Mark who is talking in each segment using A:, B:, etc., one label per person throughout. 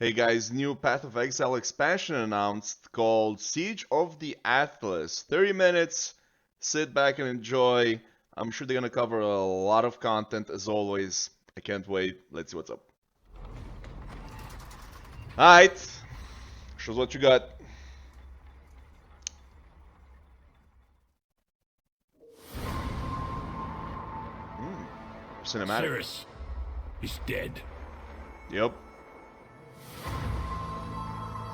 A: Hey guys, new Path of Exile expansion announced called Siege of the Atlas. 30 minutes, sit back and enjoy. I'm sure they're gonna cover a lot of content as always. I can't wait. Let's see what's up. Alright, show us what you got. Cinematic.
B: Cyrus is dead.
A: Yep.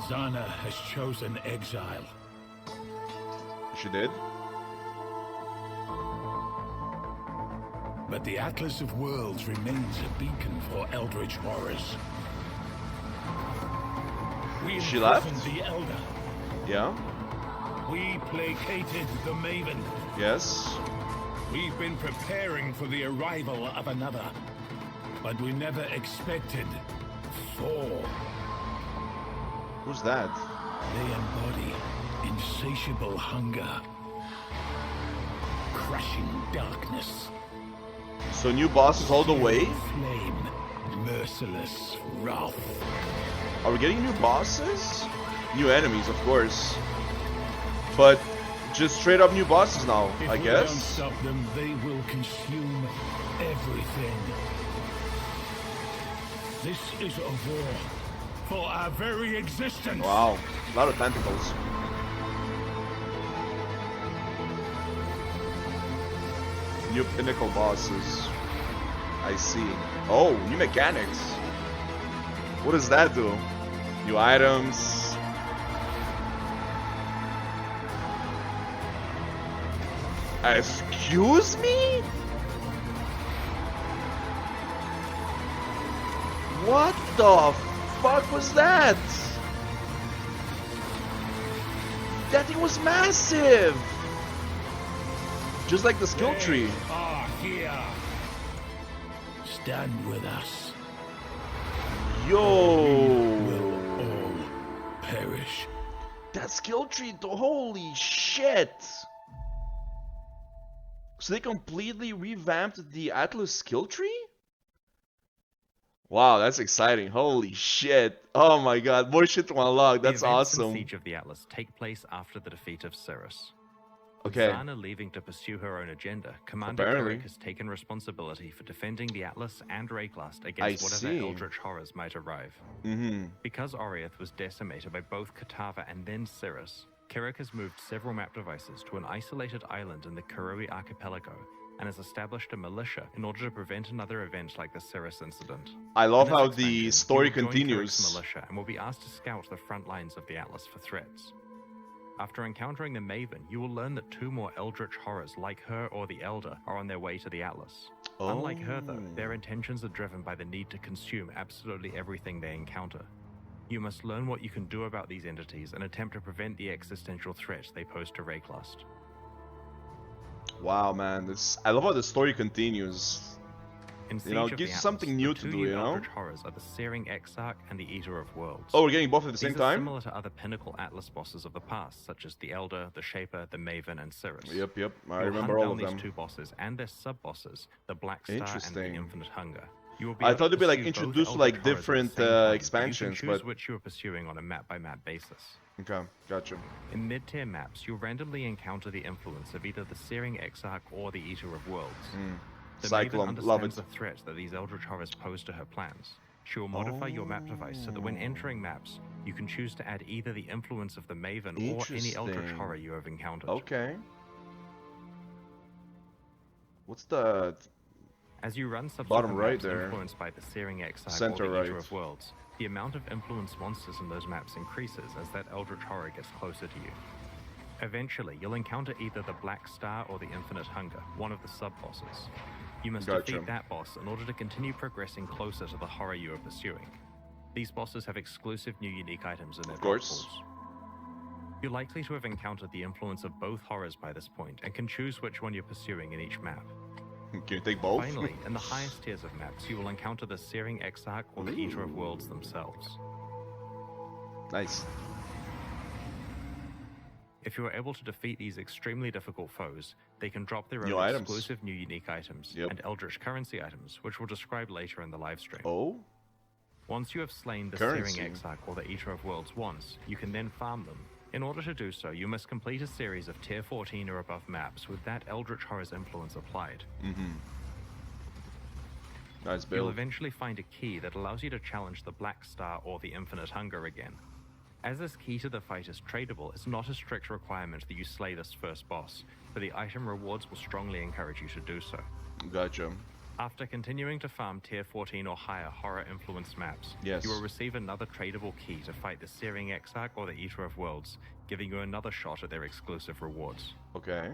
B: Zana has chosen exile.
A: She did?
B: But the Atlas of Worlds remains a beacon for eldritch horrors. We
A: She left?
B: imprisoned the Elder.
A: Yeah.
B: We placated the Maven.
A: Yes.
B: We've been preparing for the arrival of another. But we never expected Thor.
A: Who's that?
B: They embody insatiable hunger, crushing darkness.
A: So new bosses all the way?
B: Flame, merciless wrath.
A: Are we getting new bosses? New enemies, of course. But just straight up new bosses now,
B: If
A: I
B: we
A: guess.
B: don't stop them, they will consume everything. This is a war for our very existence.
A: Wow, a lot of tentacles. New pinnacle bosses. I see. Oh, new mechanics. What does that do? New items. Excuse me? What the fuck was that? That thing was massive! Just like the skill tree.
B: They are here. Stand with us.
A: Yo!
B: Will all perish.
A: That skill tree, holy shit! So they completely revamped the Atlas skill tree? Wow, that's exciting. Holy shit. Oh my god, more shit to unlock. That's
C: the events
A: awesome.
C: in Siege of the Atlas take place after the defeat of Cyrus. With
A: Okay.
C: Zana leaving to pursue her own agenda, Commander
A: Apparently.
C: KIRAC has taken responsibility for defending the Atlas and Rayclast
A: I
C: against whatever
A: see.
C: eldritch horrors might arrive. Because Oriath was decimated by both Katava and then Cyrus, KIRAC has moved several map devices to an isolated island in the Kuroi archipelago and has established a militia in order to prevent another event like the Cyrus incident.
A: I love
C: In this
A: how
C: expansion,
A: the
C: you
A: story
C: will join
A: continues.
C: KIRAC's militia and will be asked to scout the front lines of the Atlas for threats. After encountering the Maven, you will learn that two more eldritch horrors like her or the Elder are on their way to the Atlas. Unlike her though, their intentions are driven by the need to consume absolutely everything they encounter. You must learn what you can do about these entities and attempt to prevent the existential threat they pose to Rayclast.
A: Wow, man, I love how the story continues.
C: In
A: You know,
C: Siege
A: it
C: of
A: gives
C: the
A: you something
C: Atlas,
A: new
C: the
A: to
C: two
A: do,
C: new
A: you know?
C: eldritch horrors are the Searing Exarch and the Eater of Worlds.
A: Oh, we're getting both at the same
C: These are
A: time?
C: similar to other pinnacle Atlas bosses of the past, such as the Elder, the Shaper, the Maven, and Cyrus.
A: Yep, I
C: You'll
A: remember
C: hunt
A: all
C: down
A: of them.
C: these two bosses and their sub-bosses, the Black Star and the
A: Interesting.
C: Infinite Hunger. You will be
A: I
C: able
A: thought
C: to
A: it'd be like
C: pursue both
A: introduced to
C: eldritch
A: like
C: horrors at the
A: different
C: same time,
A: expansions,
C: but you can choose
A: but
C: which you are pursuing on a map-by-map basis.
A: okay, gotcha.
C: In mid-tier maps, you'll randomly encounter the influence of either the Searing Exarch or the Eater of Worlds. The Maven
A: Cyclone, love
C: understands
A: it.
C: the threat that these eldritch horrors pose to her plans. She will modify your map device so that when entering maps, you can choose to add either the influence of the Maven or any eldritch
A: Interesting.
C: horror you have encountered.
A: Okay. What's the
C: As you run subsequent
A: Bottom right
C: maps
A: there.
C: influenced by the Searing Exarch
A: Center
C: or the Eater
A: right.
C: of Worlds, the amount of influence monsters in those maps increases as that eldritch horror gets closer to you. Eventually, you'll encounter either the Black Star or the Infinite Hunger, one of the sub-bosses. You must
A: Gotcha.
C: defeat that boss in order to continue progressing closer to the horror you are pursuing. These bosses have exclusive new unique items in their
A: Of
C: drop
A: course.
C: pools. You're likely to have encountered the influence of both horrors by this point and can choose which one you're pursuing in each map.
A: Can you take both?
C: Finally, in the highest tiers of maps, you will encounter the Searing Exarch or the Eater of Worlds themselves.
A: Nice.
C: If you are able to defeat these extremely difficult foes, they can drop their
A: New
C: own
A: items.
C: exclusive new unique items
A: Yep.
C: and eldritch currency items, which we'll describe later in the live stream.
A: Oh?
C: Once you have slain the
A: Currency.
C: Searing Exarch or the Eater of Worlds once, you can then farm them. In order to do so, you must complete a series of tier 14 or above maps with that Eldritch Horror's influence applied.
A: Nice
C: You'll
A: build.
C: eventually find a key that allows you to challenge the Black Star or the Infinite Hunger again. As this key to the fight is tradable, it's not a strict requirement that you slay this first boss, but the item rewards will strongly encourage you to do so.
A: Gotcha.
C: After continuing to farm tier 14 or higher horror-influenced maps,
A: Yes.
C: you will receive another tradable key to fight the Searing Exarch or the Eater of Worlds, giving you another shot at their exclusive rewards.
A: Okay.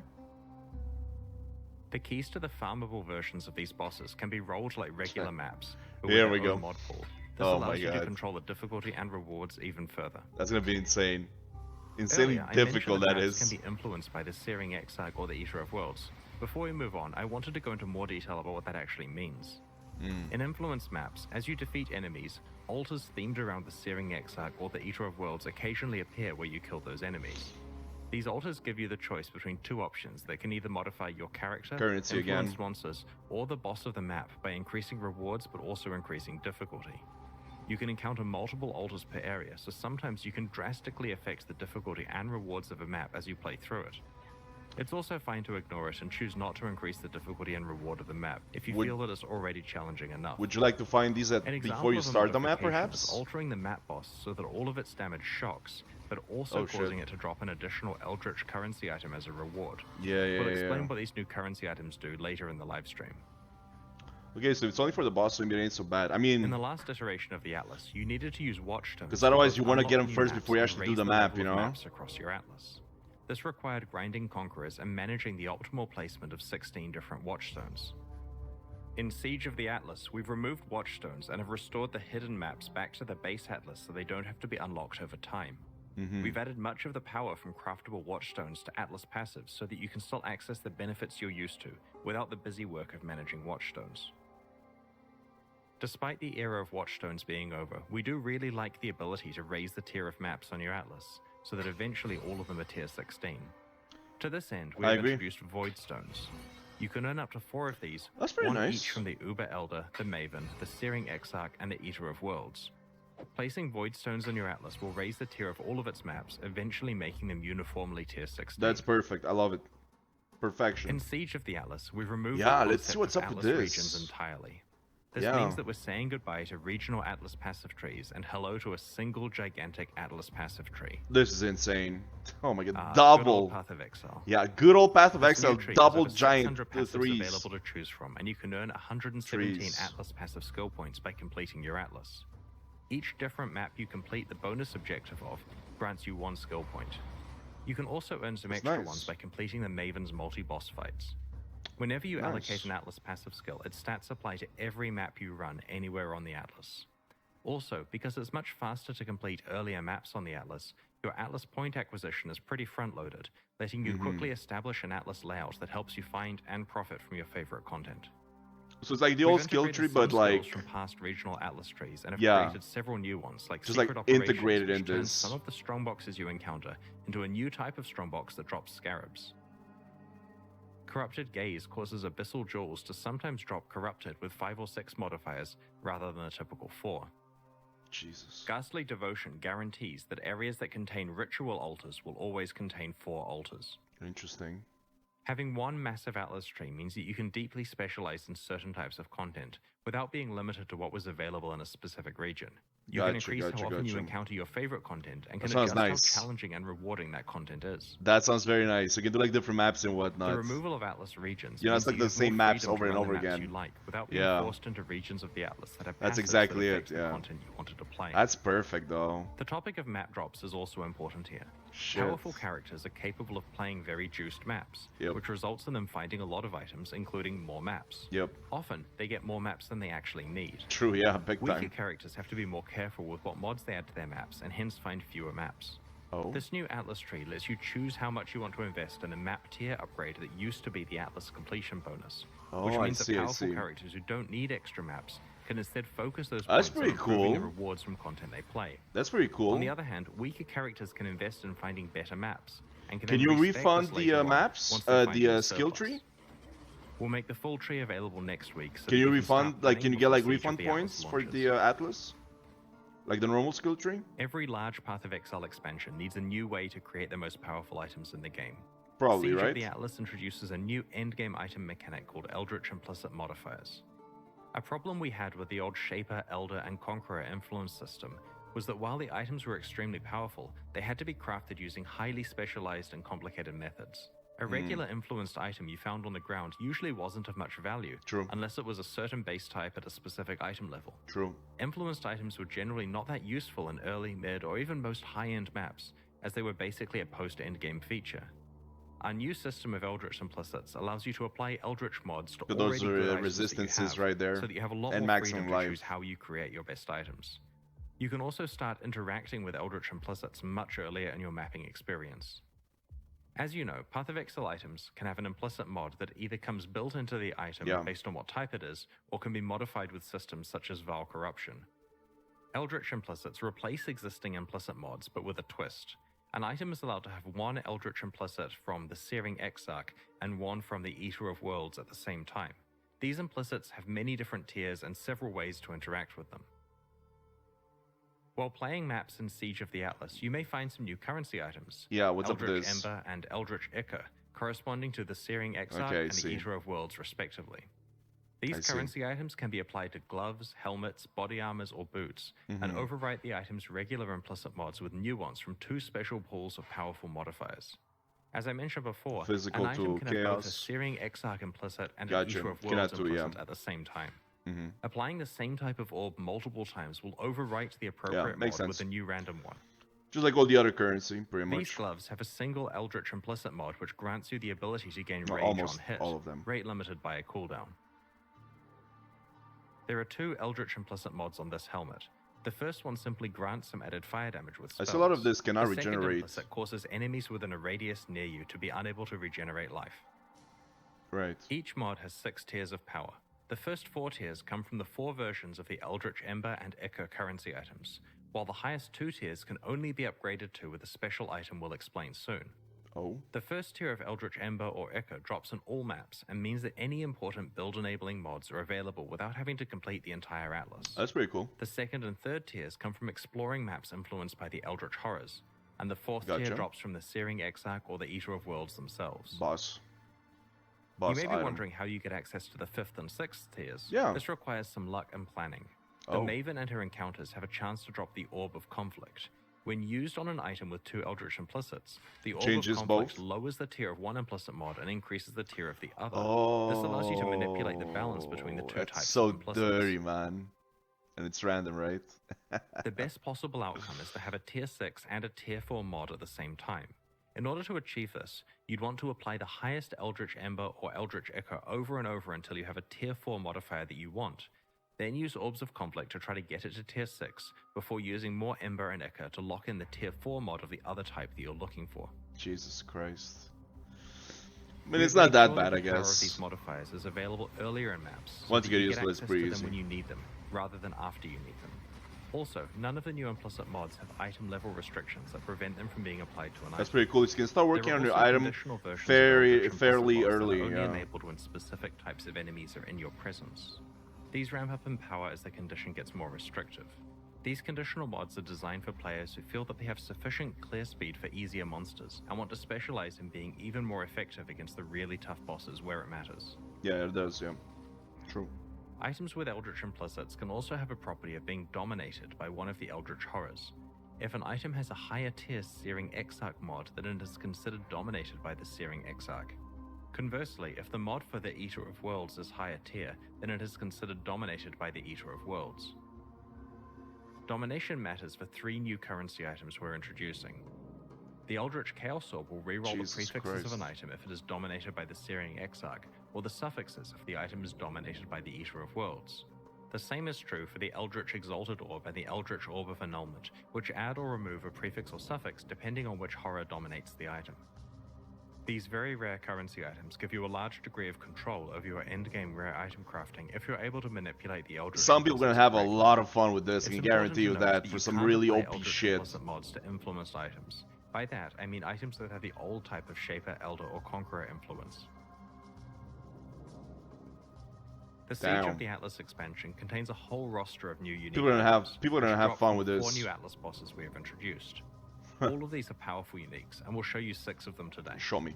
C: The keys to the farmable versions of these bosses can be rolled like regular maps, but
A: Here
C: with
A: we
C: their
A: go.
C: own mod pool. This
A: Oh my
C: allows you to
A: God.
C: control the difficulty and rewards even further.
A: That's gonna be insane. Insanely
C: Earlier, I
A: difficult
C: mentioned
A: that
C: maps
A: is.
C: can be influenced by the Searing Exarch or the Eater of Worlds. Before we move on, I wanted to go into more detail about what that actually means. In influence maps, as you defeat enemies, altars themed around the Searing Exarch or the Eater of Worlds occasionally appear where you kill those enemies. These altars give you the choice between two options that can either modify your character,
A: Currency
C: influence
A: again.
C: monsters, or the boss of the map by increasing rewards but also increasing difficulty. You can encounter multiple altars per area, so sometimes you can drastically affect the difficulty and rewards of a map as you play through it. It's also fine to ignore it and choose not to increase the difficulty and reward of the map if you feel that it's already challenging enough.
A: Would you like to find these
C: An example
A: before you
C: of a
A: start the map,
C: modification
A: perhaps?
C: is altering the map boss so that all of its damage shocks, but also
A: Oh, shit.
C: causing it to drop an additional Eldritch currency item as a reward.
A: Yeah.
C: We'll explain what these new currency items do later in the live stream.
A: Okay, so it's only for the boss, so maybe it ain't so bad. I mean,
C: In the last iteration of the Atlas, you needed to use Watchstones.
A: 'Cause otherwise
C: both
A: you wanna
C: unlock
A: get 'em
C: new
A: first
C: maps
A: before you
C: and
A: actually do
C: raise
A: the map,
C: level
A: you
C: of
A: know?
C: maps across your Atlas. This required grinding Conquerors and managing the optimal placement of 16 different Watchstones. In Siege of the Atlas, we've removed Watchstones and have restored the hidden maps back to the base Atlas so they don't have to be unlocked over time. We've added much of the power from craftable Watchstones to Atlas passives so that you can still access the benefits you're used to without the busy work of managing Watchstones. Despite the era of Watchstones being over, we do really like the ability to raise the tier of maps on your Atlas, so that eventually all of them are tier 16. To this end, we
A: I
C: have
A: agree.
C: introduced Voidstones. You can earn up to 4 of these,
A: That's pretty
C: one
A: nice.
C: each from the Uber Elder, the Maven, the Searing Exarch, and the Eater of Worlds. Placing Voidstones on your Atlas will raise the tier of all of its maps, eventually making them uniformly tier 16.
A: that's perfect. I love it.
C: In
A: Perfection.
C: Siege of the Atlas, we've removed
A: Yeah,
C: the
A: let's see
C: concept
A: what's
C: of
A: up with
C: Atlas
A: this.
C: regions entirely. This
A: Yeah.
C: means that we're saying goodbye to regional Atlas passive trees and hello to a single gigantic Atlas passive tree.
A: This is insane. Oh my god,
C: Good old
A: double.
C: Path of Exile.
A: Yeah, good old Path of
C: This new
A: Exile,
C: tree has
A: double
C: over 600
A: giant
C: passives
A: threes.
C: available to choose from, and you can earn 117
A: Trees.
C: Atlas passive skill points by completing your Atlas. Each different map you complete the bonus objective of grants you 1 skill point. You can also earn some
A: That's
C: extra
A: nice.
C: ones by completing the Maven's multi-boss fights. Whenever you
A: Nice.
C: allocate an Atlas passive skill, its stats apply to every map you run anywhere on the Atlas. Also, because it's much faster to complete earlier maps on the Atlas, your Atlas point acquisition is pretty front-loaded, letting you quickly establish an Atlas layout that helps you find and profit from your favorite content.
A: So it's like the
C: We've
A: old skill
C: integrated
A: tree,
C: some
A: but
C: skills
A: like,
C: from past regional Atlas trees and have
A: Yeah.
C: created several new ones, like
A: Just, like,
C: secret operations,
A: integrated
C: which
A: in
C: turns
A: this.
C: some of the strongboxes you encounter into a new type of strongbox that drops scarabs. Corrupted Gaze causes abyssal jewels to sometimes drop corrupted with 5 or 6 modifiers rather than a typical 4.
A: Jesus.
C: Ghastly Devotion guarantees that areas that contain ritual altars will always contain 4 altars.
A: Interesting.
C: Having one massive Atlas tree means that you can deeply specialize in certain types of content without being limited to what was available in a specific region. You can increase how often you encounter your favorite content and can
A: That sounds
C: adjust
A: nice.
C: how challenging and rewarding that content is.
A: That sounds very nice. You can do like different maps and
C: The
A: whatnot.
C: removal of Atlas regions
A: You know, it's
C: means
A: like
C: that
A: the
C: you have
A: same
C: more
A: maps
C: freedom to
A: over and
C: run the
A: over
C: maps
A: again.
C: you like without being
A: Yeah.
C: forced into regions of the Atlas that have
A: That's
C: passives
A: exactly
C: that
A: it,
C: affect the
A: yeah.
C: content you wanted to play.
A: That's perfect though.
C: The topic of map drops is also important here.
A: Shit.
C: Powerful characters are capable of playing very juiced maps,
A: Yep.
C: which results in them finding a lot of items, including more maps.
A: Yep.
C: Often, they get more maps than they actually need.
A: True, yeah, big
C: Weaker
A: time.
C: characters have to be more careful with what mods they add to their maps, and hence find fewer maps.
A: Oh.
C: This new Atlas tree lets you choose how much you want to invest in a map tier upgrade that used to be the Atlas completion bonus,
A: Oh,
C: which
A: I
C: means
A: see,
C: that
A: I
C: powerful
A: see.
C: characters who don't need extra maps can instead focus those
A: That's
C: points on
A: pretty
C: improving the
A: cool.
C: rewards from content they play.
A: That's pretty cool.
C: On the other hand, weaker characters can invest in finding better maps, and can
A: Can
C: then
A: you
C: respec
A: refund
C: this
A: the
C: later on,
A: maps?
C: once they find
A: The
C: a
A: skill
C: surplus.
A: tree?
C: We'll make the full tree available next week. So
A: Can
C: that
A: you
C: can
A: refund?
C: start
A: Like, can
C: playing
A: you get like
C: before Siege of
A: refund
C: the Atlas
A: points for
C: launches.
A: the Atlas? Like the normal skill tree?
C: Every large Path of Exile expansion needs a new way to create the most powerful items in the game.
A: Probably,
C: Siege
A: right?
C: of the Atlas introduces a new endgame item mechanic called Eldritch Implicit Modifiers. A problem we had with the old Shaper, Elder, and Conqueror influence system was that while the items were extremely powerful, they had to be crafted using highly specialized and complicated methods. A regular influenced item you found on the ground usually wasn't of much value,
A: True.
C: unless it was a certain base type at a specific item level.
A: True.
C: Influenced items were generally not that useful in early, mid, or even most high-end maps, as they were basically a post-endgame feature. Our new system of Eldritch Implicits allows you to apply Eldritch mods to
A: Those
C: already good
A: are
C: items
A: resistances
C: that you have,
A: right there.
C: so that you have a lot
A: And
C: more
A: maximum
C: freedom to
A: life.
C: choose how you create your best items. You can also start interacting with Eldritch Implicits much earlier in your mapping experience. As you know, Path of Exile items can have an implicit mod that either comes built into the item based on what type it is, or can be modified with systems such as Vile Corruption. Eldritch Implicits replace existing implicit mods, but with a twist. An item is allowed to have one Eldritch Implicit from the Searing Exarch and one from the Eater of Worlds at the same time. These implicits have many different tiers and several ways to interact with them. While playing maps in Siege of the Atlas, you may find some new currency items.
A: Yeah, what's up
C: Eldritch
A: this?
C: Ember and Eldritch Ichor, corresponding to the Searing Exarch
A: Okay, I
C: and the
A: see.
C: Eater of Worlds, respectively.
A: I
C: These
A: see.
C: currency items can be applied to gloves, helmets, body armors, or boots, and overwrite the item's regular implicit mods with new ones from two special pools of powerful modifiers. As I mentioned before,
A: Physical
C: an item
A: to
C: can have both a
A: chaos.
C: Searing Exarch implicit and
A: Gotcha.
C: an Eater of Worlds
A: Cannot do, yeah.
C: implicit at the same time. Applying the same type of orb multiple times will overwrite the appropriate mod
A: makes
C: with
A: sense.
C: a new random one.
A: Just like all the other currency, pretty
C: These
A: much.
C: gloves have a single Eldritch Implicit mod which grants you the ability to gain
A: Well,
C: rage
A: almost
C: on hit,
A: all of them.
C: rate limited by a cooldown. There are two Eldritch Implicit mods on this helmet. The first one simply grants some added fire damage with
A: I
C: spells.
A: see a lot of this cannot
C: The second
A: regenerate.
C: implicit causes enemies within a radius near you to be unable to regenerate life.
A: Right.
C: Each mod has 6 tiers of power. The first 4 tiers come from the 4 versions of the Eldritch Ember and Ichor currency items, while the highest 2 tiers can only be upgraded to with a special item we'll explain soon.
A: Oh.
C: The first tier of Eldritch Ember or Ichor drops on all maps and means that any important build-enabling mods are available without having to complete the entire atlas.
A: That's pretty cool.
C: The second and third tiers come from exploring maps influenced by the Eldritch Horrors, and the fourth tier
A: Gotcha.
C: drops from the Searing Exarch or the Eater of Worlds themselves.
A: Boss.
C: You
A: Boss
C: may be
A: item.
C: wondering how you get access to the 5th and 6th tiers.
A: Yeah.
C: This requires some luck and planning. The
A: Oh.
C: Maven and her encounters have a chance to drop the Orb of Conflict. When used on an item with 2 Eldritch Implicits, the Orb
A: Changes
C: of Conflict
A: both?
C: lowers the tier of one implicit mod and increases the tier of the other.
A: Oh.
C: This allows you to manipulate the balance between the 2
A: That's
C: types
A: so
C: of implicits.
A: dirty, man. And it's random, right?
C: The best possible outcome is to have a tier 6 and a tier 4 mod at the same time. In order to achieve this, you'd want to apply the highest Eldritch Ember or Eldritch Ichor over and over until you have a tier 4 modifier that you want. Then use Orbs of Conflict to try to get it to tier 6, before using more Ember and Ichor to lock in the tier 4 mod of the other type that you're looking for.
A: Jesus Christ. I mean, it's not that bad, I
C: The power of these
A: guess.
C: modifiers is available earlier in maps, so
A: Once
C: that
A: you get
C: you
A: used to it, it's
C: access
A: pretty
C: to them
A: easy.
C: when you need them, rather than after you need them. Also, none of the new implicit mods have item level restrictions that prevent them from being applied to an item.
A: That's pretty cool. You can start working
C: There
A: on
C: are
A: your
C: also
A: item
C: conditional versions of
A: fairly
C: Eldritch Implicit
A: fairly
C: mods that are
A: early.
C: only
A: Yeah.
C: enabled when specific types of enemies are in your presence. These ramp up in power as the condition gets more restrictive. These conditional mods are designed for players who feel that they have sufficient clear speed for easier monsters and want to specialize in being even more effective against the really tough bosses where it matters.
A: Yeah, it does. Yeah. True.
C: Items with Eldritch Implicits can also have a property of being dominated by one of the Eldritch Horrors. If an item has a higher tier Searing Exarch mod, then it is considered dominated by the Searing Exarch. Conversely, if the mod for the Eater of Worlds is higher tier, then it is considered dominated by the Eater of Worlds. Domination matters for 3 new currency items we're introducing. The Eldritch Chaos Orb will reroll the
A: Jesus
C: prefixes of an
A: Christ.
C: item if it is dominated by the Searing Exarch, or the suffixes if the item is dominated by the Eater of Worlds. The same is true for the Eldritch Exalted Orb and the Eldritch Orb of Annulment, which add or remove a prefix or suffix depending on which horror dominates the item. These very rare currency items give you a large degree of control over your endgame rare item crafting if you're able to manipulate the Eldritch.
A: Some people are gonna
C: Implicits
A: have a
C: correctly.
A: lot of fun with this. I
C: It's
A: can
C: important
A: guarantee
C: to
A: you
C: note
A: that for
C: you
A: some
C: can't
A: really
C: apply
A: OP
C: Eldritch
A: shit.
C: Implicit mods to influenced items. By that, I mean items that have the old type of Shaper, Elder, or Conqueror influence. The Siege
A: Damn.
C: of the Atlas expansion contains a whole roster of new unique
A: People are
C: items,
A: gonna
C: which
A: have
C: drop
A: fun
C: from
A: with
C: 4
A: this.
C: new Atlas bosses we have introduced. All of these are powerful uniques, and we'll show you 6 of them today.
A: Show me.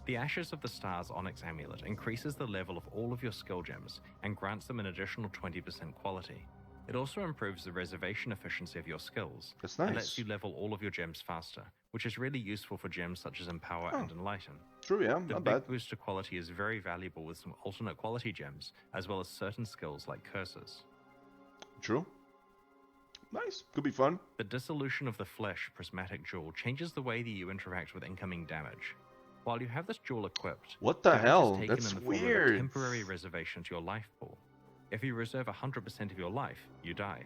C: The Ashes of the Stars Onyx Amulet increases the level of all of your skill gems and grants them an additional 20% quality. It also improves the reservation efficiency of your skills
A: That's
C: and
A: nice.
C: lets you level all of your gems faster, which is really useful for gems such as Empower and Enlighten.
A: True, yeah,
C: The
A: not
C: big
A: bad.
C: boost to quality is very valuable with some alternate quality gems, as well as certain skills like curses.
A: True. Nice. Could be fun.
C: The Dissolution of the Flesh Prismatic Jewel changes the way that you interact with incoming damage. While you have this jewel equipped,
A: What the
C: damage
A: hell?
C: is taken
A: That's
C: in the form of a
A: weird.
C: temporary reservation to your life pool. If you reserve 100% of your life, you die.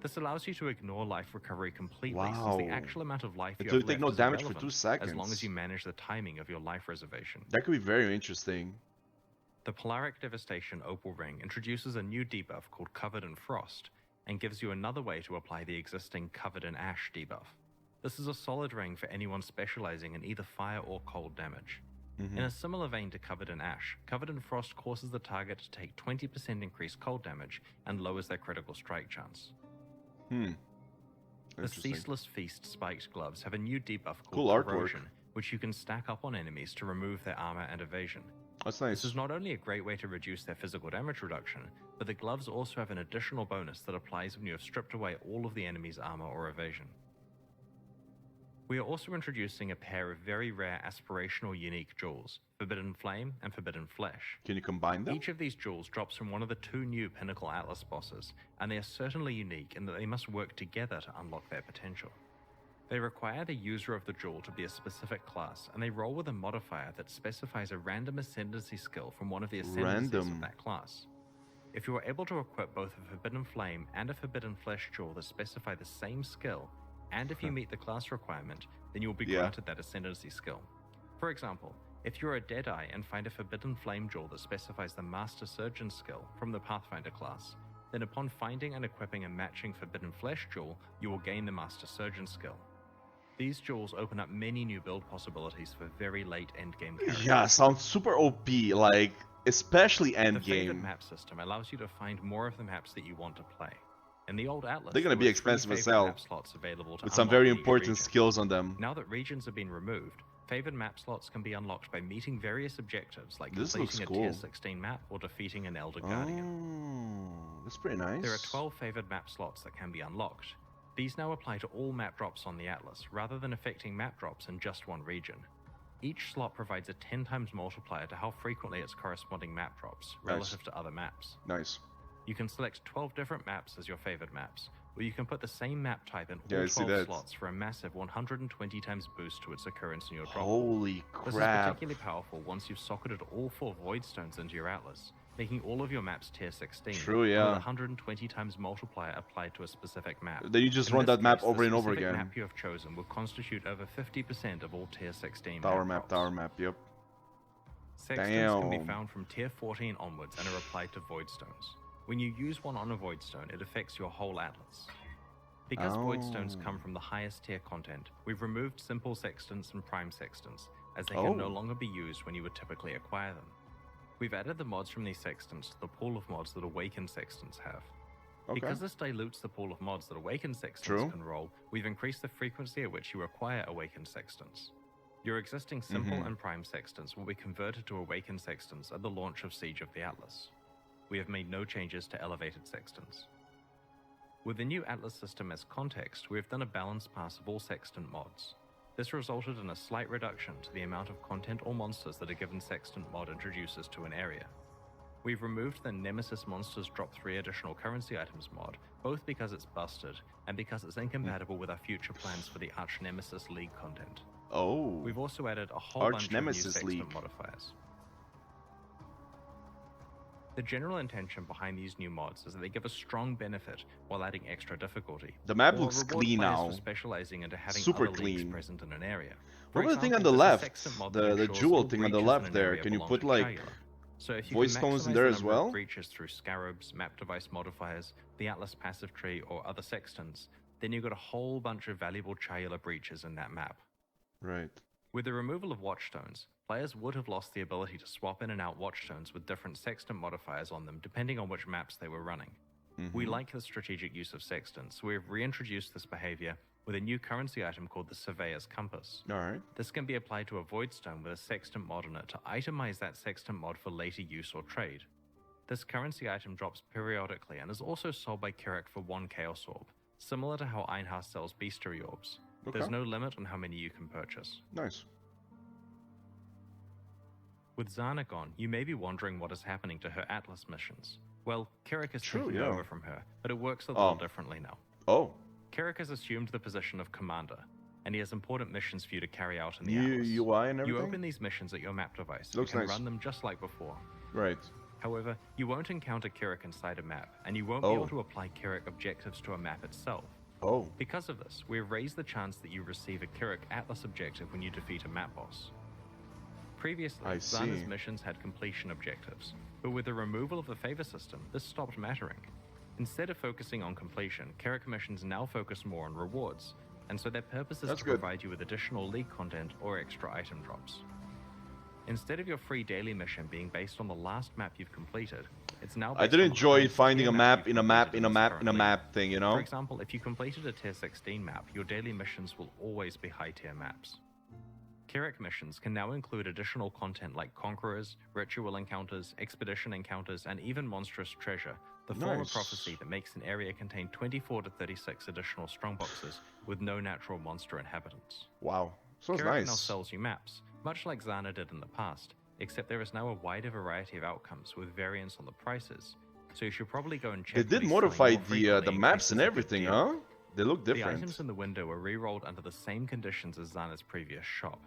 C: This allows you to ignore life recovery completely, since the
A: Wow.
C: actual amount of life you
A: Until
C: have
A: you take
C: left
A: no
C: is
A: damage for
C: irrelevant,
A: 2 seconds.
C: as long as you manage the timing of your life reservation.
A: That could be very interesting.
C: The Polaric Devastation Opal Ring introduces a new debuff called Covered in Frost, and gives you another way to apply the existing Covered in Ash debuff. This is a solid ring for anyone specializing in either fire or cold damage. In a similar vein to Covered in Ash, Covered in Frost causes the target to take 20% increased cold damage and lowers their critical strike chance. The
A: Interesting.
C: Ceaseless Feast Spiked Gloves have a new debuff called
A: Cool artwork.
C: Corrosion, which you can stack up on enemies to remove their armor and evasion.
A: That's nice.
C: This is not only a great way to reduce their physical damage reduction, but the gloves also have an additional bonus that applies when you have stripped away all of the enemy's armor or evasion. We are also introducing a pair of very rare aspirational unique jewels, Forbidden Flame and Forbidden Flesh.
A: Can you combine them?
C: Each of these jewels drops from one of the 2 new Pinnacle Atlas bosses, and they are certainly unique in that they must work together to unlock their potential. They require the user of the jewel to be a specific class, and they roll with a modifier that specifies a random ascendancy skill from one of the ascendancies of that class. If you are able to equip both a Forbidden Flame and a Forbidden Flesh jewel that specify the same skill, and if you meet the class requirement, then you will be granted that ascendancy skill. For example, if you're a Deadeye and find a Forbidden Flame jewel that specifies the Master Surgeon skill from the Pathfinder class, then upon finding and equipping a matching Forbidden Flesh jewel, you will gain the Master Surgeon skill. These jewels open up many new build possibilities for very late endgame characters.
A: Yeah, sounds super OP, like, especially
C: The
A: endgame.
C: favored map system allows you to find more of the maps that you want to play. In the old Atlas,
A: They're gonna
C: there
A: be
C: were 3
A: expensive as
C: favored
A: hell,
C: map slots available to
A: with some
C: unlock
A: very
C: each
A: important
C: region.
A: skills on them.
C: Now that regions have been removed, favored map slots can be unlocked by meeting various objectives like
A: This looks
C: completing a tier
A: cool.
C: 16 map or defeating an Elder Guardian.
A: Oh, that's pretty nice.
C: There are 12 favored map slots that can be unlocked. These now apply to all map drops on the Atlas, rather than affecting map drops in just one region. Each slot provides a 10 times multiplier to how frequently its corresponding map drops, relative to other maps.
A: Nice.
C: You can select 12 different maps as your favored maps, or you can put the same map type in
A: Yeah, I
C: all
A: see
C: 12
A: that.
C: slots for a massive 120 times boost to its occurrence in your drop.
A: Holy
C: This is
A: crap.
C: particularly powerful once you've socketed all 4 Voidstones into your Atlas, making all of your maps tier 16.
A: True,
C: With
A: yeah.
C: a 120 times multiplier applied to a specific map.
A: Then you just
C: In
A: run
C: this
A: that map
C: case,
A: over
C: the
A: and over
C: specific
A: again.
C: map you have chosen will constitute over 50% of all tier 16
A: Tower
C: map
A: map,
C: drops.
A: tower map, yep.
C: Sextants can be
A: Damn.
C: found from tier 14 onwards and are applied to Voidstones. When you use one on a Voidstone, it affects your whole Atlas. Because Voidstones come from the highest tier content, we've removed simple Sextants and prime Sextants, as they can no longer be used when you would typically acquire them. We've added the mods from these Sextants to the pool of mods that Awakened Sextants have. Because this dilutes the pool of mods that Awakened Sextants can roll, we've increased the frequency at which you acquire Awakened Sextants. Your existing simple and prime Sextants will be converted to Awakened Sextants at the launch of Siege of the Atlas. We have made no changes to elevated Sextants. With the new Atlas system as context, we have done a balanced pass of all Sextant mods. This resulted in a slight reduction to the amount of content or monsters that a given Sextant mod introduces to an area. We've removed the Nemesis Monsters Drop 3 additional currency items mod, both because it's busted, and because it's incompatible with our future plans for the ARCHNEMESIS League content.
A: Oh.
C: We've also added a whole bunch of new
A: ARCHNEMESIS
C: Sextant
A: League
C: modifiers. The general intention behind these new mods is that they give a strong benefit while adding extra difficulty.
A: The map
C: or
A: looks
C: reward
A: clean
C: players
A: now.
C: for specializing into having
A: Super
C: other leagues
A: clean.
C: present in an area.
A: What about the thing on
C: example,
A: the
C: there's a
A: left?
C: Sextant mod that
A: The
C: ensures
A: jewel
C: all
A: thing on the
C: breaches
A: left
C: in an
A: there.
C: area
A: Can you
C: belong
A: put
C: to
A: like
C: Chayla. So if you
A: Voidstones
C: can
A: in there
C: maximize
A: as
C: the number of
A: well?
C: breaches through scarabs, map device modifiers, the Atlas passive tree, or other Sextants, then you've got a whole bunch of valuable Chayla breaches in that map.
A: Right.
C: With the removal of Watchstones, players would have lost the ability to swap in and out Watchstones with different sextant modifiers on them depending on which maps they were running. We like the strategic use of sextants, so we have reintroduced this behavior with a new currency item called the Surveyor's Compass.
A: Alright.
C: This can be applied to a Voidstone with a sextant mod on it to itemize that sextant mod for later use or trade. This currency item drops periodically and is also sold by KIRAC for 1 Chaos Orb, similar to how Einhaus sells Beastery Orbs.
A: Okay.
C: There's no limit on how many you can purchase.
A: Nice.
C: With Zana gone, you may be wondering what is happening to her Atlas missions. Well, KIRAC is
A: True,
C: taking
A: yeah.
C: over from her, but it works a little differently now.
A: Oh.
C: KIRAC has assumed the position of commander, and he has important missions for you to carry out in the
A: New
C: Atlas.
A: UI and everything?
C: You open these missions at your map device.
A: Looks
C: you can
A: nice.
C: run them just like before.
A: Right.
C: However, you won't encounter KIRAC inside a map, and you won't be able to apply KIRAC objectives to a map itself.
A: Oh.
C: Because of this, we have raised the chance that you receive a KIRAC Atlas objective when you defeat a map boss. Previously,
A: I
C: Zana's
A: see.
C: missions had completion objectives, but with the removal of the favor system, this stopped mattering. Instead of focusing on completion, KIRAC missions now focus more on rewards, and so their purpose is
A: That's
C: to
A: good.
C: provide you with additional league content or extra item drops. Instead of your free daily mission being based on the last map you've completed, it's now based
A: I did
C: on the
A: enjoy
C: highest
A: finding
C: tier
A: a map
C: you've
A: in a map
C: completed
A: in a
C: this
A: map
C: current
A: in a
C: league.
A: map thing, you know?
C: For example, if you completed a tier 16 map, your daily missions will always be high tier maps. KIRAC missions can now include additional content like Conquerors, Ritual Encounters, Expedition Encounters, and even Monstrous Treasure, the form of
A: Nice.
C: prophecy that makes an area contain 24 to 36 additional strongboxes with no natural monster inhabitants.
A: Wow. Sounds
C: KIRAC now
A: nice.
C: sells you maps, much like Zana did in the past, except there is now a wider variety of outcomes with variance on the prices, so you should probably go and check
A: They
C: for
A: did
C: these
A: modify
C: selling more frequently
A: the
C: in
A: maps
C: case
A: and
C: it's a good
A: everything,
C: deal.
A: huh? They look
C: The
A: different.
C: items in the window are re-rolled under the same conditions as Zana's previous shop.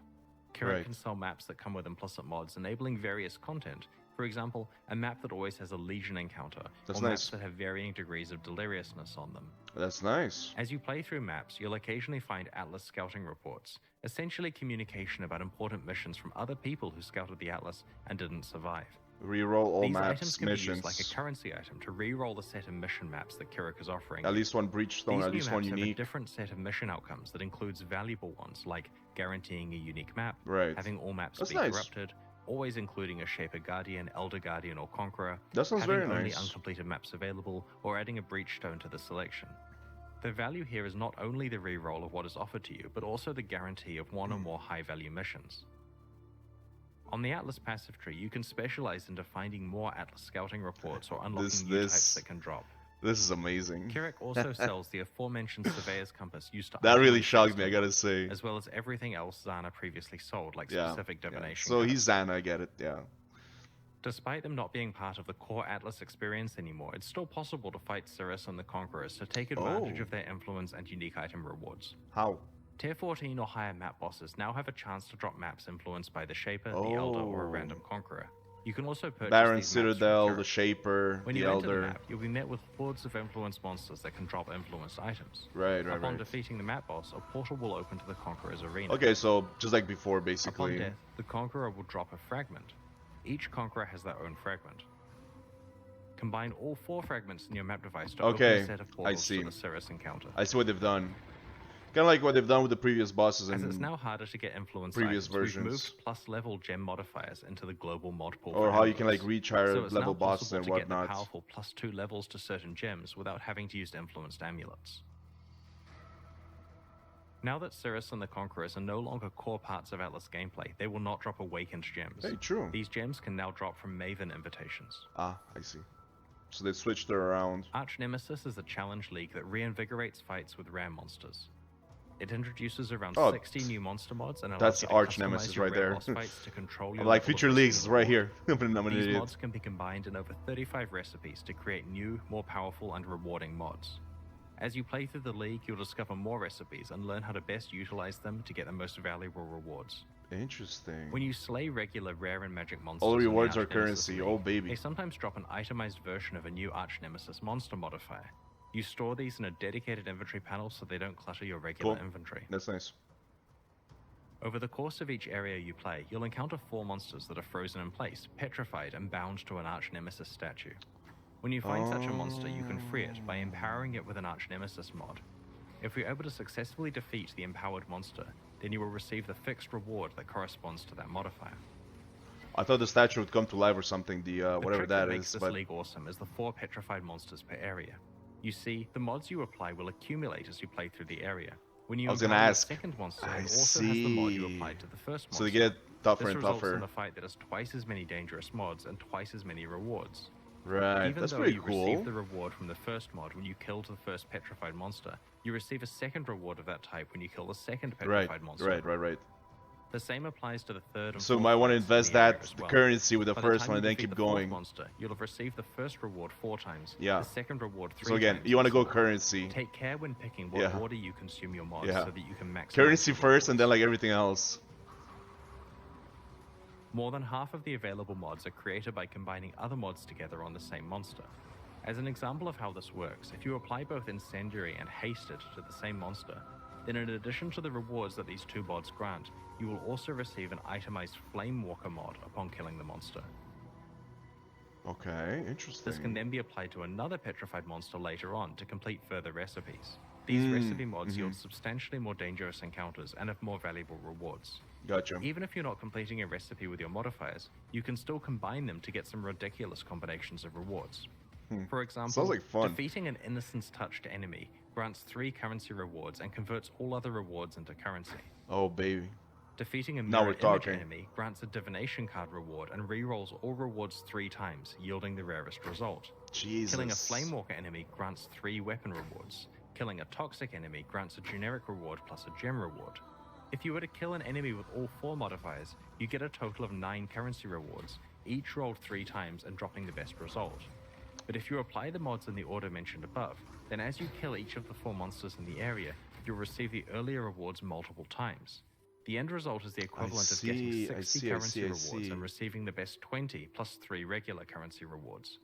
C: KIRAC
A: Right.
C: can sell maps that come with implicit mods enabling various content. For example, a map that always has a Legion encounter,
A: That's
C: or
A: nice.
C: maps that have varying degrees of deliriousness on them.
A: That's nice.
C: As you play through maps, you'll occasionally find Atlas scouting reports, essentially communication about important missions from other people who scouted the Atlas and didn't survive.
A: Reroll all
C: These items
A: maps,
C: can be
A: missions.
C: used like a currency item to re-roll the set of mission maps that KIRAC is offering.
A: At least one breach stone,
C: These
A: at
C: new
A: least one
C: maps have a
A: unique.
C: different set of mission outcomes that includes valuable ones like guaranteeing a unique map,
A: Right.
C: having all maps
A: That's
C: be
A: nice.
C: corrupted, always including a Shaper Guardian, Elder Guardian, or Conqueror,
A: That sounds
C: having
A: very
C: only
A: nice.
C: uncompleted maps available, or adding a breach stone to the selection. The value here is not only the re-roll of what is offered to you, but also the guarantee of one or more high-value missions. On the Atlas passive tree, you can specialize into finding more Atlas scouting reports or unlocking new types that can drop.
A: This is amazing.
C: KIRAC also sells the aforementioned Surveyor's Compass used to
A: That really
C: itemize
A: shocked me, I
C: sextant
A: gotta
C: mods,
A: say.
C: as well as everything else Zana previously sold, like
A: Yeah.
C: specific
A: yeah.
C: divination
A: So
C: cards.
A: he's Xana, I get it, yeah.
C: Despite them not being part of the core Atlas experience anymore, it's still possible to fight Cirrus and the Conquerors to take advantage
A: Oh.
C: of their influence and unique item rewards.
A: How?
C: Tier 14 or higher map bosses now have a chance to drop maps influenced by the Shaper, the Elder, or a
A: Oh.
C: random Conqueror. You can also purchase
A: Baron,
C: these maps from
A: Citadel,
C: KIRAC.
A: the Shaper,
C: When
A: the
C: you enter the
A: Elder.
C: map, you'll be met with hordes of influence monsters that can drop influenced items.
A: Right,
C: Upon
A: right.
C: defeating the map boss, a portal will open to the Conqueror's arena.
A: Okay, so just like before,
C: Upon
A: basically.
C: death, the Conqueror will drop a fragment. Each Conqueror has their own fragment. Combine all 4 fragments in your map device to
A: Okay,
C: open a set of portals
A: see.
C: to the Cirrus encounter.
A: I see what they've done. Kind of like what they've done with the previous bosses
C: As it's
A: and
C: now harder to get influence
A: previous
C: items, we've
A: versions.
C: moved plus level gem modifiers into the global mod pool.
A: or
C: for
A: how you can
C: amulets.
A: like reach higher
C: So it's
A: level
C: now
A: bosses
C: possible
A: and
C: to get the
A: whatnot.
C: powerful +2 levels to certain gems without having to use influenced amulets. Now that Cirrus and the Conquerors are no longer core parts of Atlas gameplay, they will not drop awakened gems.
A: Hey, true.
C: These gems can now drop from Maven invitations.
A: Ah, I see. So they switched her around.
C: ARCHNEMESIS is a challenge league that reinvigorates fights with rare monsters. It introduces around
A: Oh,
C: 60 new monster mods and allows
A: that's
C: you to
A: ARCHNEMESIS
C: customize your
A: right
C: rare
A: there.
C: boss fights to control your
A: I'm like,
C: level of
A: feature leagues is
C: risking
A: right
C: reward.
A: here. I'm an
C: These
A: idiot.
C: mods can be combined in over 35 recipes to create new, more powerful and rewarding mods. As you play through the league, you'll discover more recipes and learn how to best utilize them to get the most valuable rewards.
A: Interesting.
C: When you slay regular, rare, and magic monsters,
A: All
C: in the
A: rewards are
C: ARCHNEMESIS
A: currency.
C: league,
A: Oh,
C: they
A: baby.
C: sometimes drop an itemized version of a new ARCHNEMESIS monster modifier. You store these in a dedicated inventory panel so they don't clutter your regular
A: Cool.
C: inventory.
A: That's nice.
C: Over the course of each area you play, you'll encounter 4 monsters that are frozen in place, petrified, and bound to an ARCHNEMESIS statue. When you find such a monster, you can free it by empowering it with an ARCHNEMESIS mod. If you're able to successfully defeat the empowered monster, then you will receive the fixed reward that corresponds to that modifier.
A: I thought the statue would come to life or something, the
C: The
A: whatever
C: trick
A: that
C: makes
A: is,
C: this
A: but
C: league awesome is the 4 petrified monsters per area. You see, the mods you apply will accumulate as you play through the area. When you
A: I was gonna
C: empower the
A: ask.
C: second monster,
A: I
C: it also has the mod you
A: see.
C: applied to the first monster.
A: So they get tougher
C: This
A: and
C: results in
A: tougher.
C: a fight that has twice as many dangerous mods and twice as many rewards.
A: Right,
C: Even
A: that's
C: though
A: pretty
C: you
A: cool.
C: receive the reward from the first mod when you killed the first petrified monster, you receive a second reward of that type when you kill the second petrified monster.
A: Right.
C: The same applies to the third and
A: So you
C: fourth
A: might want to
C: fights in
A: invest
C: the area
A: that
C: as well.
A: currency with the
C: By
A: first
C: time
A: one and
C: you
A: then
C: defeat
A: keep
C: the fourth
A: going.
C: monster, you'll have received the first reward 4 times,
A: Yeah.
C: the second reward 3
A: So again,
C: times,
A: you want to
C: and
A: go
C: so on.
A: currency.
C: Take care when picking what
A: Yeah.
C: order you consume your mods
A: Yeah.
C: so that you can maximize
A: Currency
C: the
A: first and then
C: rewards.
A: like everything else.
C: More than half of the available mods are created by combining other mods together on the same monster. As an example of how this works, if you apply both Incendiary and Hasted to the same monster, then in addition to the rewards that these 2 mods grant, you will also receive an itemized Flamewalker mod upon killing the monster.
A: Okay, interesting.
C: This can then be applied to another petrified monster later on to complete further recipes. These recipe mods yield substantially more dangerous encounters and have more valuable rewards.
A: Gotcha.
C: Even if you're not completing a recipe with your modifiers, you can still combine them to get some ridiculous combinations of rewards. For example,
A: Sounds like fun.
C: defeating an Innocence Touched enemy grants 3 currency rewards and converts all other rewards into currency.
A: Oh baby.
C: Defeating a
A: Now
C: mirror
A: we're
C: image
A: talking.
C: enemy grants a divination card reward and rerolls all rewards 3 times, yielding the rarest result.
A: Jesus.
C: Killing a Flamewalker enemy grants 3 weapon rewards. Killing a Toxic enemy grants a generic reward plus a gem reward. If you were to kill an enemy with all 4 modifiers, you get a total of 9 currency rewards, each rolled 3 times and dropping the best result. But if you apply the mods in the order mentioned above, then as you kill each of the 4 monsters in the area, you'll receive the earlier rewards multiple times. The end result is the equivalent of getting 60 currency rewards and receiving the best 20 plus 3 regular currency rewards.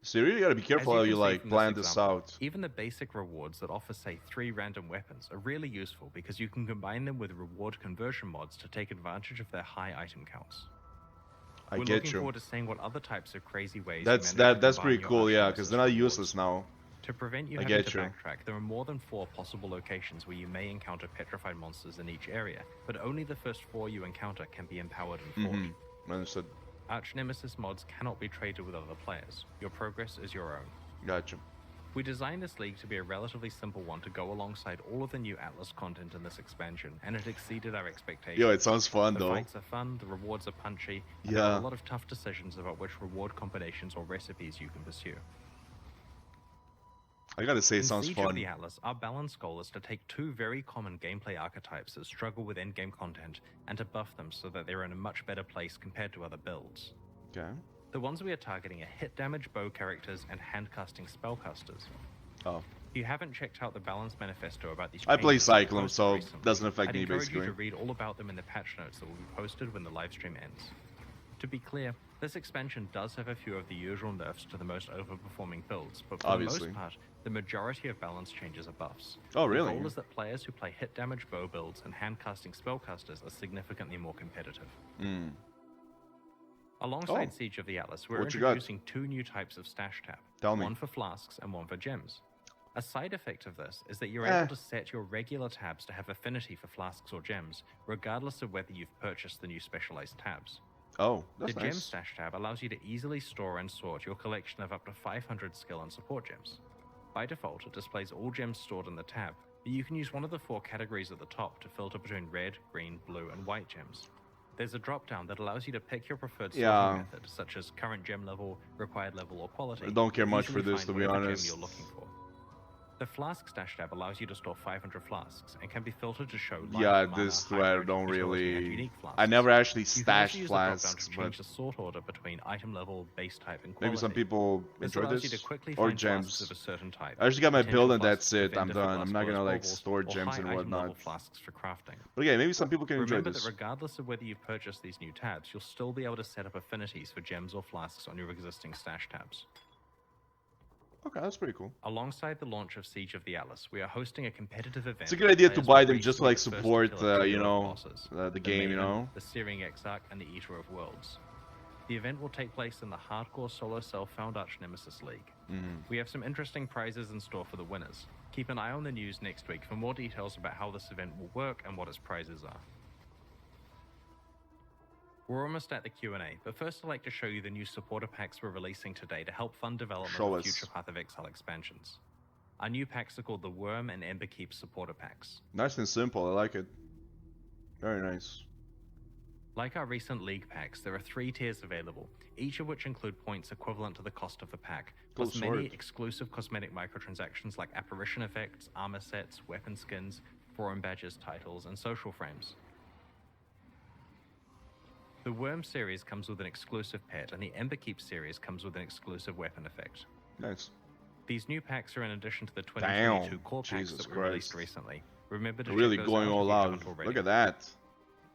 A: So you really gotta be careful how
C: As
A: you
C: can see
A: like
C: from
A: plan this
C: example,
A: out.
C: Even the basic rewards that offer, say, 3 random weapons are really useful because you can combine them with reward conversion mods to take advantage of their high item counts.
A: I
C: We're
A: get
C: looking
A: you.
C: forward to seeing what other types of crazy ways
A: That's
C: you manage to
A: that's
C: combine
A: pretty
C: your
A: cool, yeah,
C: Archnemesis
A: because they're not
C: rewards.
A: useless now.
C: To prevent you
A: I
C: having
A: get
C: to
A: you.
C: backtrack, there are more than 4 possible locations where you may encounter petrified monsters in each area, but only the first 4 you encounter can be empowered and fought.
A: Understood.
C: Archnemesis mods cannot be traded with other players. Your progress is your own.
A: Gotcha.
C: We designed this league to be a relatively simple one to go alongside all of the new Atlas content in this expansion, and it exceeded our expectations.
A: Yo, it sounds fun
C: The
A: though.
C: fights are fun, the rewards are punchy, and there are
A: Yeah.
C: a lot of tough decisions about which reward combinations or recipes you can pursue.
A: I gotta say, it
C: In
A: sounds
C: Siege of
A: fun.
C: the Atlas, our balance goal is to take 2 very common gameplay archetypes that struggle with endgame content and to buff them so that they're in a much better place compared to other builds.
A: Okay.
C: The ones we are targeting are hit damage bow characters and hand-casting spellcasters.
A: Oh.
C: If you haven't checked out the balance manifesto about these
A: I play
C: changes that we
A: Cyclone,
C: posted
A: so it
C: recently,
A: doesn't affect
C: I'd
A: me
C: encourage
A: basically.
C: you to read all about them in the patch notes that will be posted when the live stream ends. To be clear, this expansion does have a few of the usual nerfs to the most overperforming builds, but for
A: Obviously.
C: the most part, the majority of balance changes are buffs.
A: Oh, really?
C: The goal is that players who play hit damage bow builds and hand-casting spellcasters are significantly more competitive.
A: Hmm.
C: Alongside
A: Oh.
C: Siege of the Atlas, we're
A: What you got?
C: introducing 2 new types of stash tab.
A: Tell me.
C: One for flasks and one for gems. A side effect of this is that you're able to set your regular tabs to have affinity for flasks or gems, regardless of whether you've purchased the new specialized tabs.
A: Oh, that's
C: The Gem
A: nice.
C: Stash tab allows you to easily store and sort your collection of up to 500 skill and support gems. By default, it displays all gems stored in the tab, but you can use one of the 4 categories at the top to filter between red, green, blue, and white gems. There's a drop-down that allows you to pick your preferred sorting
A: Yeah.
C: method, such as current gem level, required level, or quality.
A: I don't care
C: to
A: much for
C: easily
A: this,
C: find
A: to be
C: whatever gem
A: honest.
C: you're looking for. The Flask Stash tab allows you to store 500 flasks and can be filtered to show life,
A: Yeah,
C: mana,
A: this I
C: hybrid,
A: don't
C: utility, and
A: really.
C: unique flasks.
A: I never actually
C: You can also
A: stashed
C: use the drop-down
A: flasks,
C: to
A: but
C: change the sort order between item level, base type, and quality.
A: maybe some people
C: This
A: enjoy
C: allows you
A: this.
C: to quickly
A: Or
C: find flasks of
A: gems.
C: a certain type.
A: I actually got my
C: potential
A: build and
C: flasks
A: that's it.
C: to
A: I'm
C: vendor for
A: done. I'm
C: glass
A: not gonna
C: bowls,
A: like
C: baubles,
A: store
C: or
A: gems
C: high
A: and
C: item level
A: whatnot.
C: flasks for crafting.
A: But yeah, maybe some people can enjoy
C: Remember
A: this.
C: that regardless of whether you've purchased these new tabs, you'll still be able to set up affinities for gems or flasks on your existing stash tabs.
A: Okay, that's pretty cool.
C: Alongside the launch of Siege of the Atlas, we are hosting a competitive event.
A: It's a good idea to
C: where
A: buy
C: players
A: them
C: will
A: just to
C: race
A: like
C: for the
A: support,
C: first to kill
A: you
C: two
A: know,
C: bosses,
A: the game, you
C: Maven,
A: know.
C: the Searing Exarch, and the Eater of Worlds. The event will take place in the hardcore solo self-found Archnemesis League. We have some interesting prizes in store for the winners. Keep an eye on the news next week for more details about how this event will work and what its prizes are. We're almost at the Q&A, but first I'd like to show you the new supporter packs we're releasing today to help fund development of future Path of Exile expansions. Our new packs are called the Worm and Emberkeep supporter packs.
A: Nice and simple, I like it. Very nice.
C: Like our recent League packs, there are 3 tiers available, each of which include points equivalent to the cost of the pack, plus many exclusive cosmetic microtransactions like apparition effects, armor sets, weapon skins, forum badges, titles, and social frames. The Worm series comes with an exclusive pet, and the Emberkeep series comes with an exclusive weapon effect.
A: Nice.
C: These new packs are in addition to the 2022 core packs that we released recently. Remember to
A: really
C: check those
A: going
C: out
A: all
C: if you
A: out.
C: haven't already.
A: Look at that.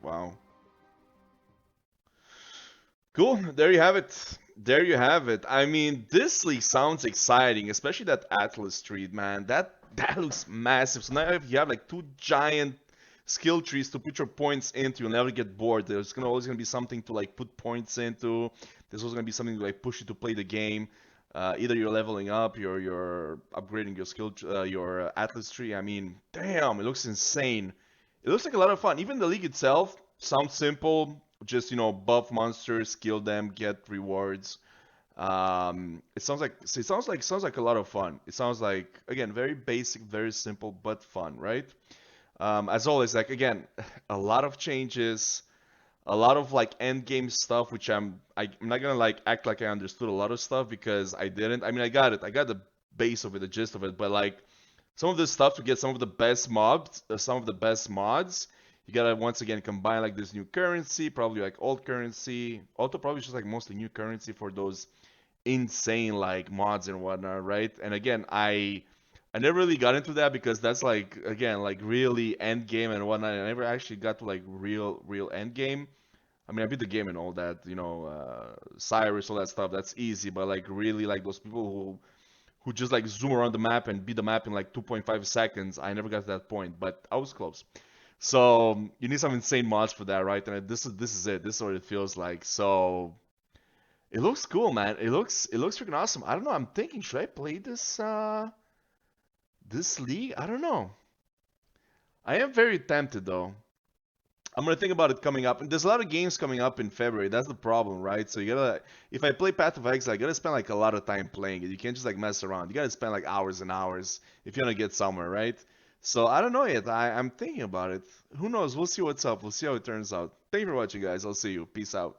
A: Wow. Cool. There you have it. There you have it. I mean, this league sounds exciting, especially that Atlas tree, man. That looks massive. So now if you have like 2 giant skill trees to put your points into, you'll never get bored. There's always gonna be something to like put points into. There's always gonna be something to like push you to play the game. Either you're leveling up, you're upgrading your skill, your Atlas tree. I mean, damn, it looks insane. It looks like a lot of fun. Even the league itself sounds simple. Just, you know, buff monsters, kill them, get rewards. It sounds like a lot of fun. It sounds like, again, very basic, very simple, but fun, right? As always, like, again, a lot of changes, a lot of like end game stuff, which I'm not gonna like act like I understood a lot of stuff because I didn't. I mean, I got it. I got the base of it, the gist of it, but like some of this stuff to get some of the best mobs, some of the best mods, you gotta once again combine like this new currency, probably like old currency, also probably just like mostly new currency for those insane like mods and whatnot, right? And again, I never really got into that because that's like, again, like really end game and whatnot. I never actually got to like real end game. I mean, I beat the game and all that, you know, Cyrus, all that stuff. That's easy, but like really like those people who just like zoom around the map and beat the map in like 2.5 seconds. I never got to that point, but I was close. So you need some insane mods for that, right? And this is it. This is what it feels like. So it looks cool, man. It looks freaking awesome. I don't know. I'm thinking, should I play this this league? I don't know. I am very tempted though. I'm gonna think about it coming up. And there's a lot of games coming up in February. That's the problem, right? So you gotta, if I play Path of Exile, I gotta spend like a lot of time playing it. You can't just like mess around. You gotta spend like hours and hours if you wanna get somewhere, right? So I don't know yet. I'm thinking about it. Who knows? We'll see what's up. We'll see how it turns out. Thank you for watching, guys. I'll see you. Peace out.